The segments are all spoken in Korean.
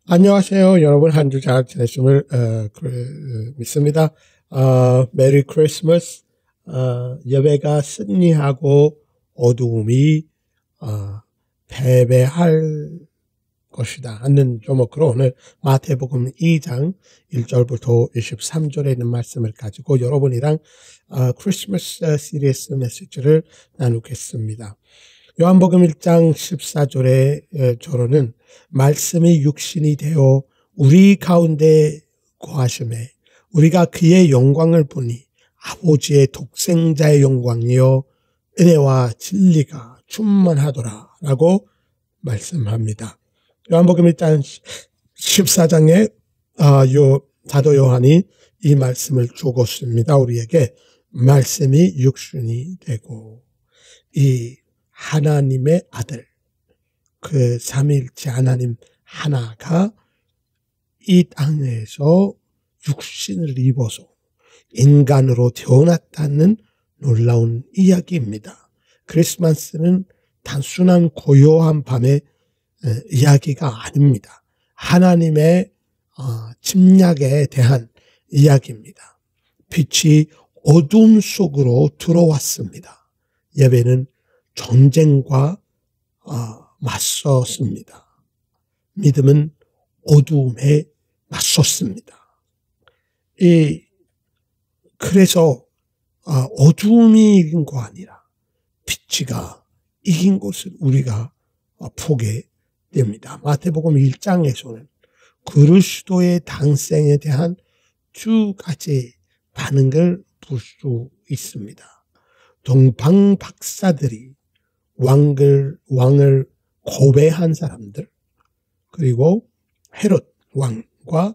안녕하세요. 여러분 한 주 잘 지냈음을 믿습니다. 메리 크리스마스. 예배가 승리하고 어두움이 패배할 것이다 하는 조목으로 오늘 마태복음 2장 1절부터 23절에 있는 말씀을 가지고 여러분이랑 크리스마스 시리즈 메시지를 나누겠습니다. 요한복음 1장 14절에 저로는 말씀이 육신이 되어 우리 가운데 거하심에 우리가 그의 영광을 보니 아버지의 독생자의 영광이요 은혜와 진리가 충만하더라 라고 말씀합니다. 요한복음 1장 14장에 사도 요한이 이 말씀을 주었습니다. 우리에게 말씀이 육신이 되고 이 하나님의 아들, 그 삼위일체 하나님 하나가 이 땅에서 육신을 입어서 인간으로 태어났다는 놀라운 이야기입니다. 크리스마스는 단순한 고요한 밤의 이야기가 아닙니다. 하나님의 침략에 대한 이야기입니다. 빛이 어둠 속으로 들어왔습니다. 예배는 전쟁과 맞섰습니다. 믿음은 어두움에 맞섰습니다. 그래서 어두움이 이긴 거 아니라 빛이가 이긴 것을 우리가 보게 됩니다. 마태복음 1장에서는 그리스도의 당생에 대한 두 가지 반응을 볼 수 있습니다. 동방 박사들이 왕을 고배한 사람들, 그리고 헤롯 왕과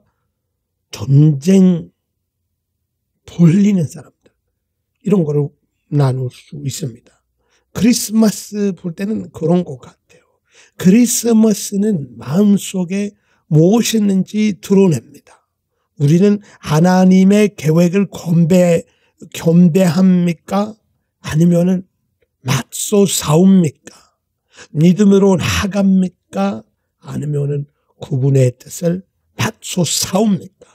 전쟁 벌리는 사람들, 이런 거를 나눌 수 있습니다. 크리스마스 볼 때는 그런 것 같아요. 크리스마스는 마음속에 무엇이 있는지 드러냅니다. 우리는 하나님의 계획을 겸배합니까? 아니면은 맞서 싸웁니까? 믿음으로 나아갑니까? 아니면은 그분의 뜻을 맞서 싸웁니까?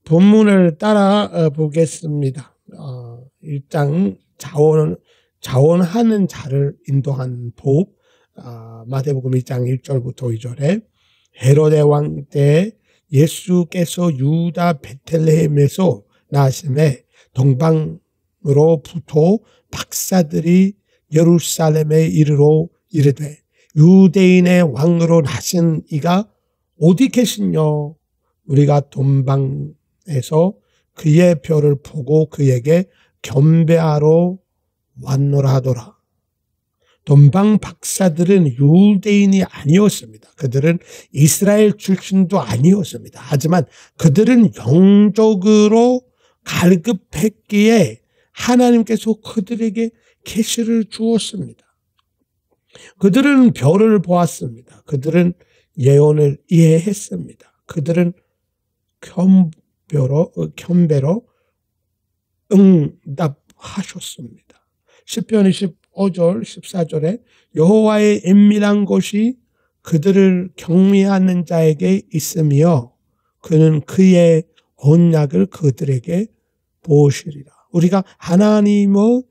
본문을 따라 보겠습니다. 1장 자원하는 자를 인도한 법, 마태복음 1장 1절부터 2절에 헤로데 왕 때 예수께서 유다 베들레헴에서 나심에 동방으로부터 박사들이 예루살렘에 이르러 이르되 유대인의 왕으로 나신 이가 어디 계시뇨? 우리가 동방에서 그의 별을 보고 그에게 경배하러 왔노라 하더라. 동방 박사들은 유대인이 아니었습니다. 그들은 이스라엘 출신도 아니었습니다. 하지만 그들은 영적으로 갈급했기에 하나님께서 그들에게 계시를 주었습니다. 그들은 별을 보았습니다. 그들은 예언을 이해했습니다. 그들은 겸배로 응답하셨습니다. 시편 25절 14절에 여호와의 은밀한 것이 그들을 경외하는 자에게 있으며 그는 그의 언약을 그들에게 보시리라. 우리가 하나님을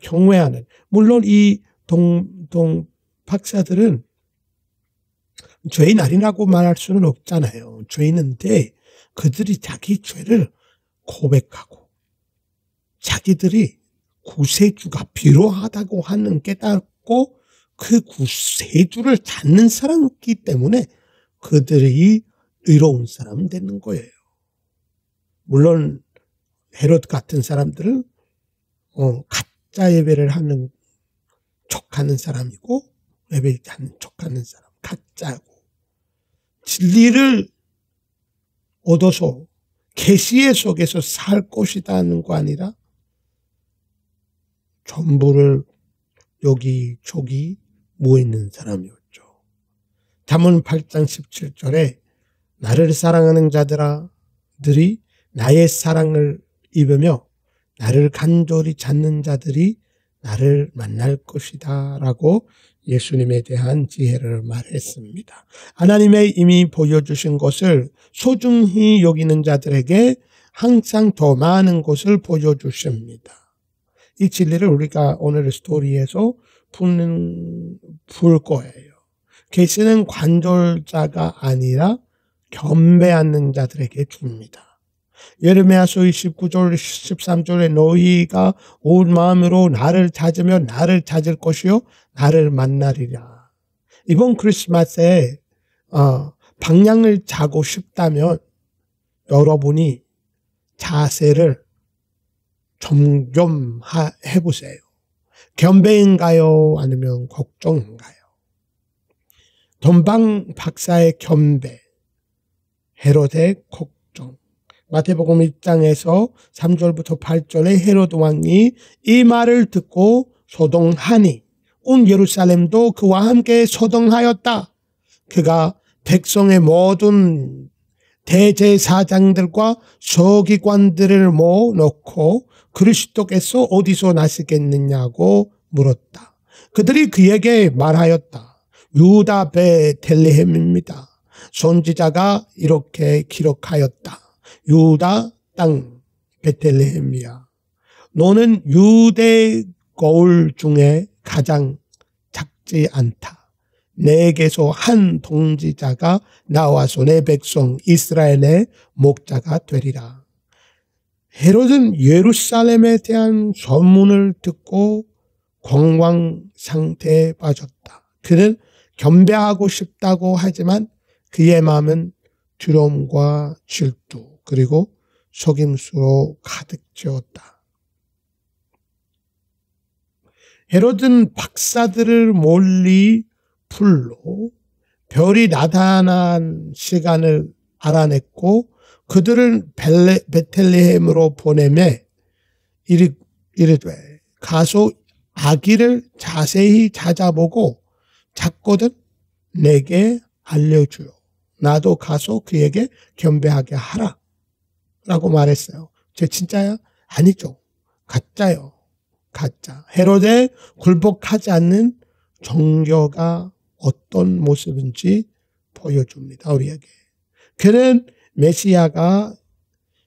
경외하는, 물론 이 동 박사들은 죄인 아니라고 말할 수는 없잖아요. 죄인인데 그들이 자기 죄를 고백하고 자기들이 구세주가 필요하다고 하는 깨닫고 그 구세주를 찾는 사람이기 때문에 그들이 의로운 사람 되는 거예요. 물론 헤롯 같은 사람들은 가짜 예배를 하는 척하는 사람이고 예배하는 척하는 사람, 가짜고 진리를 얻어서 계시의 속에서 살 것이다 하는 거 아니라 전부를 여기저기 모이는 사람이었죠. 잠언 8장 17절에 나를 사랑하는 자들이 나의 사랑을 입으며 나를 간절히 찾는 자들이 나를 만날 것이다 라고 예수님에 대한 지혜를 말했습니다. 하나님의 이미 보여주신 것을 소중히 여기는 자들에게 항상 더 많은 것을 보여주십니다. 이 진리를 우리가 오늘 스토리에서 풀 거예요. 계시는 관절자가 아니라 겸비하는 자들에게 줍니다. 예레미야서 29절 13절에 너희가 온 마음으로 나를 찾으면 나를 찾을 것이요 나를 만나리라. 이번 크리스마스에 방향을 잡고 싶다면 여러분이 자세를 점검해 보세요. 겸배인가요? 아니면 걱정인가요? don방 박사의 겸배, 헤롯의 걱정. 마태복음 1장에서 3절부터 8절에 헤롯 왕이 이 말을 듣고 소동하니 온 예루살렘도 그와 함께 소동하였다. 그가 백성의 모든 대제사장들과 서기관들을 모아놓고 그리스도께서 어디서 나시겠느냐고 물었다. 그들이 그에게 말하였다. 유다 베들레헴입니다. 선지자가 이렇게 기록하였다. 유다 땅 베들레헴이야. 너는 유대 거울 중에 가장 작지 않다. 내게서 한 통지자가 나와서 내 백성 이스라엘의 목자가 되리라. 헤롯은 예루살렘에 대한 소문을 듣고 공황 상태에 빠졌다. 그는 겸비하고 싶다고 하지만 그의 마음은 두려움과 질투 그리고 속임수로 가득 채웠다. 헤롯은 박사들을 멀리 불러 별이 나타난 시간을 알아냈고 그들을 베들레헴으로 보내매 이르되 가서 아기를 자세히 찾아보고 찾거든 내게 알려주요. 나도 가서 그에게 겸비하게 하라 라고 말했어요. 제 진짜야? 아니죠. 가짜요. 가짜. 헤롯에 굴복하지 않는 종교가 어떤 모습인지 보여줍니다. 우리에게. 그는 메시아가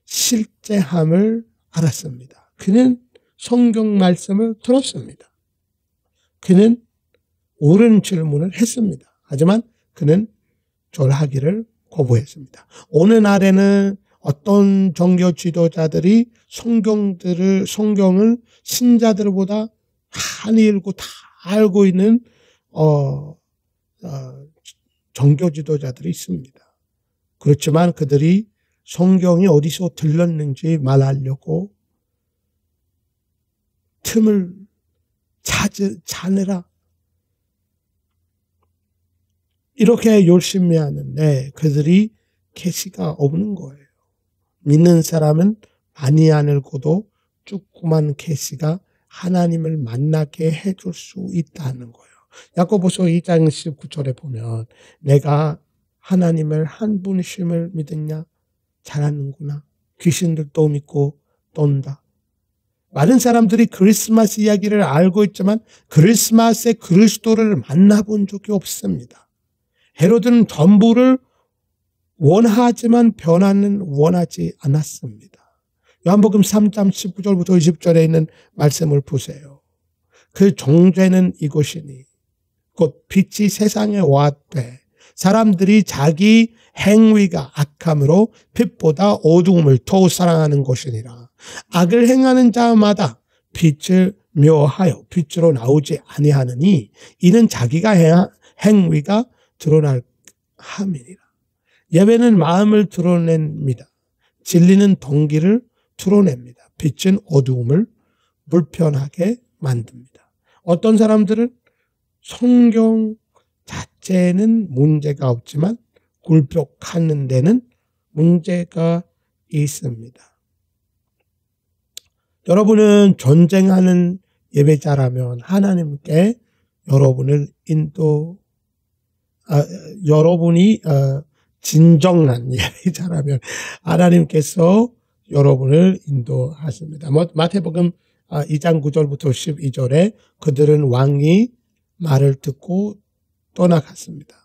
실제함을 알았습니다. 그는 성경 말씀을 들었습니다. 그는 옳은 질문을 했습니다. 하지만 그는 절하기를 거부했습니다. 오늘날에는 어떤 종교 지도자들이 성경을 신자들보다 많이 읽고 다 알고 있는 종교 지도자들이 있습니다. 그렇지만 그들이 성경이 어디서 들렸는지 말하려고 틈을 찾느라 이렇게 열심히 하는데 그들이 계시가 없는 거예요. 믿는 사람은 많이 안 읽어도 조그만 계시가 하나님을 만나게 해줄 수 있다는 거예요. 야고보서 2장 19절에 보면 내가 하나님을 한 분이심을 믿느냐? 잘하는구나. 귀신들도 믿고 떤다. 많은 사람들이 크리스마스 이야기를 알고 있지만 크리스마스에 그리스도를 만나본 적이 없습니다. 헤롯은 전부를 원하지만 변화는 원하지 않았습니다. 요한복음 3장 19절부터 20절에 있는 말씀을 보세요. 그 정죄는 이것이니 곧 빛이 세상에 왔되 사람들이 자기 행위가 악함으로 빛보다 어두움을 더 사랑하는 것이니라. 악을 행하는 자마다 빛을 묘하여 빛으로 나오지 아니하느니 이는 자기가 행위가 드러날 함이니라. 예배는 마음을 드러냅니다. 진리는 동기를 드러냅니다. 빛은 어두움을 불편하게 만듭니다. 어떤 사람들은 성경 자체는 문제가 없지만 굴복하는 데는 문제가 있습니다. 여러분은 전쟁하는 예배자라면 하나님께 여러분이 진정한 예배자라면 하나님께서 여러분을 인도하십니다. 마태복음 2장 9절부터 12절에 그들은 왕이 말을 듣고 떠나갔습니다.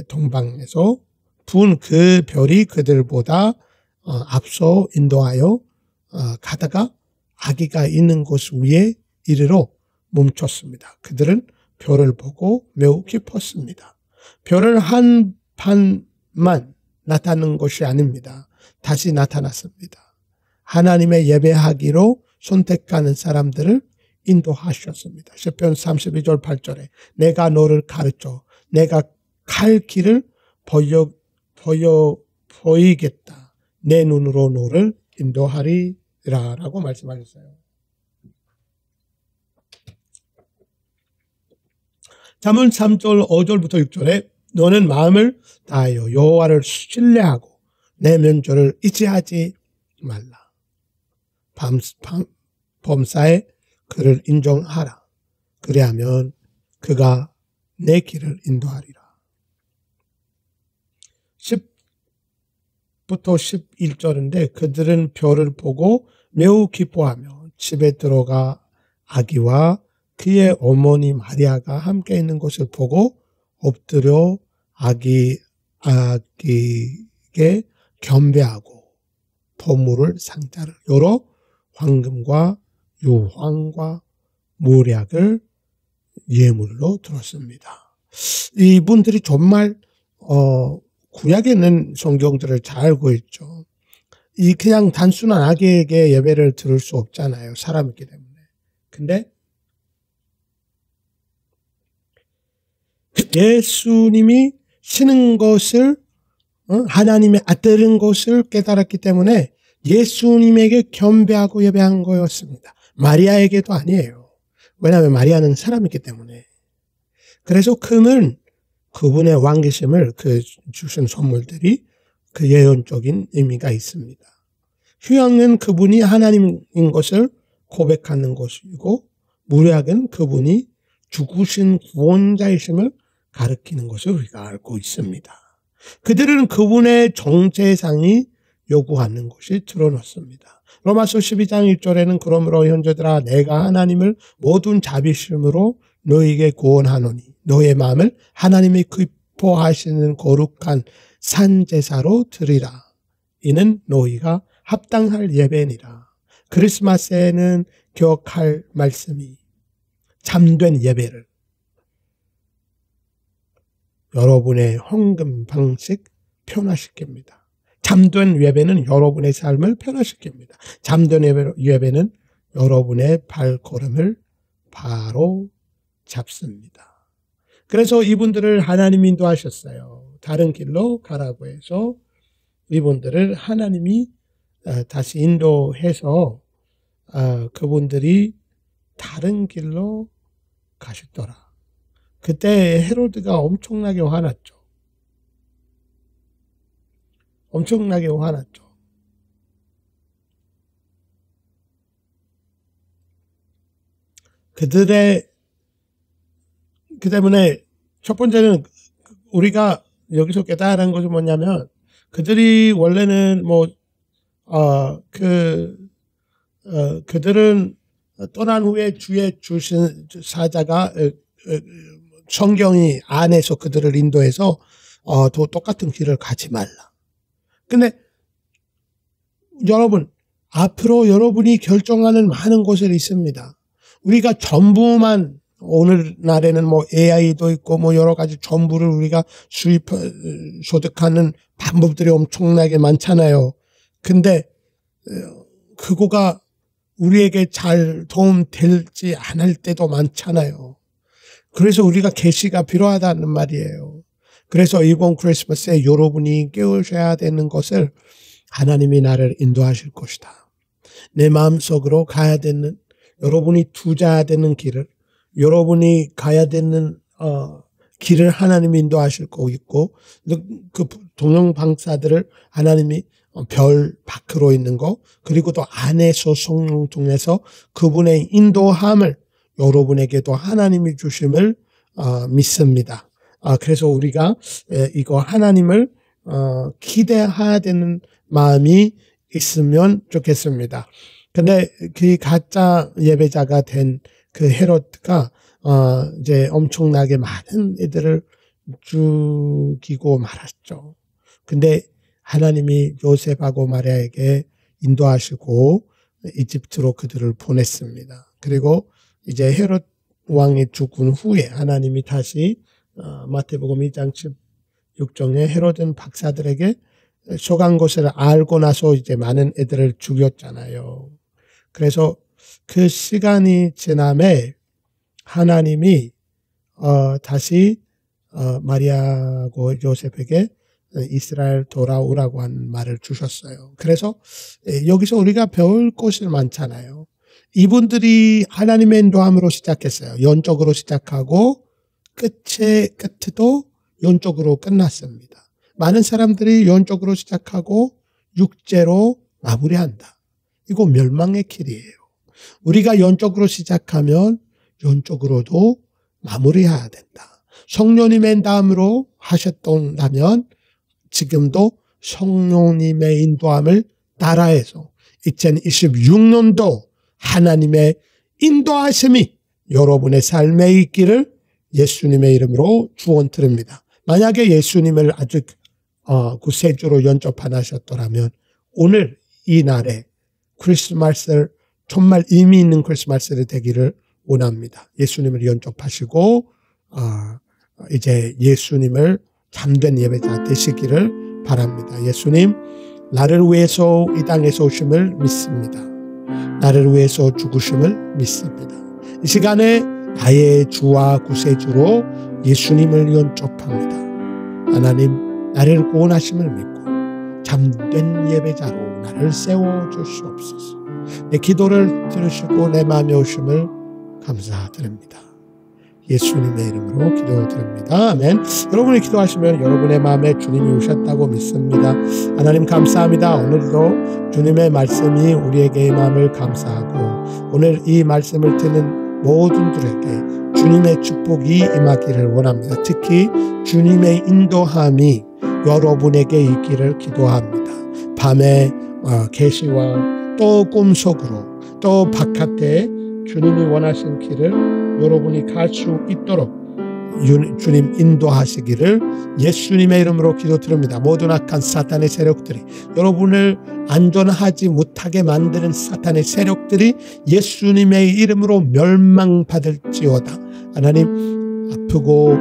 동방에서 부은 그 별이 그들보다 앞서 인도하여 가다가 아기가 있는 곳 위에 이르러 멈췄습니다. 그들은 별을 보고 매우 기뻤습니다. 별을 한 판만 나타나는 것이 아닙니다. 다시 나타났습니다. 하나님의 예배하기로 선택하는 사람들을 인도하셨습니다. 시편 32절 8절에 내가 너를 가르쳐 내가 갈 길을 보이겠다. 내 눈으로 너를 인도하리라 라고 말씀하셨어요. 잠언 3절 5절부터 6절에 너는 마음을 다하여 여호와를 신뢰하고 내 면죄를 잊지 말라. 범사에 그를 인정하라. 그리하면 그가 내 길을 인도하리라. 10부터 11절인데 그들은 별을 보고 매우 기뻐하며 집에 들어가 아기와 그의 어머니 마리아가 함께 있는 것을 보고 엎드려 아기에게 경배하고 보물을 상자를 열어 황금과 유황과 모략을 예물로 들었습니다. 이분들이 정말 구약에 있는 성경들을 잘 알고 있죠. 이 그냥 단순한 아기에게 예배를 드릴 수 없잖아요. 사람이기 때문에. 근데 예수님이 신은 것을 하나님의 아들인 것을 깨달았기 때문에 예수님에게 경배하고 예배한 거였습니다. 마리아에게도 아니에요. 왜냐하면 마리아는 사람이기 때문에. 그래서 그는 그분의 왕계심을 주신 선물들이 그 예언적인 의미가 있습니다. 휴양은 그분이 하나님인 것을 고백하는 것이고 무략은 그분이 죽으신 구원자이심을 가리키는 것을 우리가 알고 있습니다. 그들은 그분의 정죄상이 요구하는 것이 드러났습니다. 로마서 12장 1절에는 그러므로 형제들아 내가 하나님을 모든 자비심으로 너에게 구원하노니 너의 마음을 하나님이 기뻐하시는 거룩한 산제사로 드리라. 이는 너희가 합당할 예배니라. 크리스마스에는 기억할 말씀이 참된 예배를 여러분의 헌금 방식 변화시킵니다. 참된 예배는 여러분의 삶을 변화시킵니다. 참된 예배는 여러분의 발걸음을 바로 잡습니다. 그래서 이분들을 하나님 인도하셨어요. 다른 길로 가라고 해서 이분들을 하나님이 다시 인도해서 그분들이 다른 길로 가셨더라. 그때 헤로드가 엄청나게 화났죠. 엄청나게 화났죠. 그 때문에 첫 번째는 우리가 여기서 깨달은 것이 뭐냐면 그들이 원래는 그들은 떠난 후에 주의 주신 사자가 성경이 안에서 그들을 인도해서 또 똑같은 길을 가지 말라. 근데 여러분 앞으로 여러분이 결정하는 많은 것이 있습니다. 우리가 전부만 오늘날에는 AI도 있고 여러 가지 전부를 우리가 소득하는 방법들이 엄청나게 많잖아요. 근데 그거가 우리에게 잘 도움될지 않을 때도 많잖아요. 그래서 우리가 계시가 필요하다는 말이에요. 그래서 이번 크리스마스에 여러분이 깨우셔야 되는 것을 하나님이 나를 인도하실 것이다. 내 마음속으로 가야 되는 여러분이 투자해야 되는 길을 여러분이 가야 되는 길을 하나님이 인도하실 거고 있고 그 동영 방사들을 하나님이 별 밖으로 있는 거 그리고 또 안에서 성령 통해서 그분의 인도함을 여러분에게도 하나님이 주심을 믿습니다. 그래서 우리가 이거 하나님을 기대해야 되는 마음이 있으면 좋겠습니다. 근데 그 가짜 예배자가 된 그 헤롯가 이제 엄청나게 많은 애들을 죽이고 말았죠. 근데 하나님이 요셉하고 마리아에게 인도하시고 이집트로 그들을 보냈습니다. 그리고 이제 헤롯 왕이 죽은 후에 하나님이 다시 마태복음 2장 16절에 헤롯은 박사들에게 속한 것을 알고 나서 이제 많은 애들을 죽였잖아요. 그래서 그 시간이 지남에 하나님이 다시 마리아하고 요셉에게 이스라엘 돌아오라고 한 말을 주셨어요. 그래서 여기서 우리가 배울 것이 많잖아요. 이분들이 하나님의 인도함으로 시작했어요. 영적으로 시작하고 끝도 영적으로 끝났습니다. 많은 사람들이 영적으로 시작하고 육체로 마무리한다. 이거 멸망의 길이에요. 우리가 영적으로 시작하면 영적으로도 마무리해야 된다. 성령님의 인도함으로 하셨다면 지금도 성령님의 인도함을 따라해서 2026년도 하나님의 인도하심이 여러분의 삶에 있기를 예수님의 이름으로 축원드립니다. 만약에 예수님을 아직 구세주로 영접 안 하셨더라면 오늘 이 날에 크리스마스를 정말 의미 있는 크리스마스를 되기를 원합니다. 예수님을 영접하시고 이제 예수님을 참된 예배자 되시기를 바랍니다. 예수님, 나를 위해서 이 땅에서 오심을 믿습니다. 나를 위해서 죽으심을 믿습니다. 이 시간에 나의 주와 구세주로 예수님을 영접합니다. 하나님, 나를 구원하심을 믿고 참된 예배자로 나를 세워주시옵소서. 내 기도를 들으시고 내 마음에 오심을 감사드립니다. 예수님의 이름으로 기도드립니다. 아멘. 여러분이 기도하시면 여러분의 마음에 주님이 오셨다고 믿습니다. 하나님 감사합니다. 오늘도 주님의 말씀이 우리에게 임함을 감사하고 오늘 이 말씀을 듣는 모든들에게 주님의 축복이 임하기를 원합니다. 특히 주님의 인도함이 여러분에게 있기를 기도합니다. 밤에 계시와 또 꿈속으로 또 바깥에 주님이 원하신 길을 여러분이 갈 수 있도록 주님 인도하시기를 예수님의 이름으로 기도드립니다. 모든 악한 사탄의 세력들이 여러분을 안전하지 못하게 만드는 사탄의 세력들이 예수님의 이름으로 멸망받을지어다. 하나님, 아프고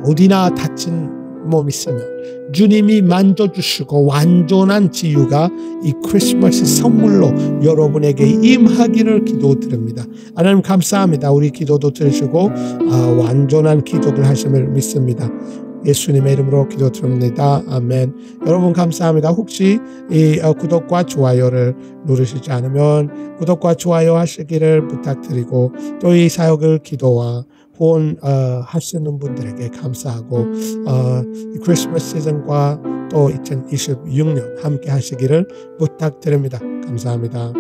어디나 다친 몸 있으면 주님이 만져주시고 완전한 치유가 이 크리스마스 선물로 여러분에게 임하기를 기도드립니다. 하나님 감사합니다. 우리 기도도 들으시고 완전한 기적을 하심을 믿습니다. 예수님의 이름으로 기도드립니다. 아멘. 여러분 감사합니다. 혹시 이 구독과 좋아요를 누르시지 않으면 구독과 좋아요 하시기를 부탁드리고 또 이 사역을 기도와 후원 하시는 분들에게 감사하고 크리스마스 시즌과 또 2026년 함께 하시기를 부탁드립니다. 감사합니다.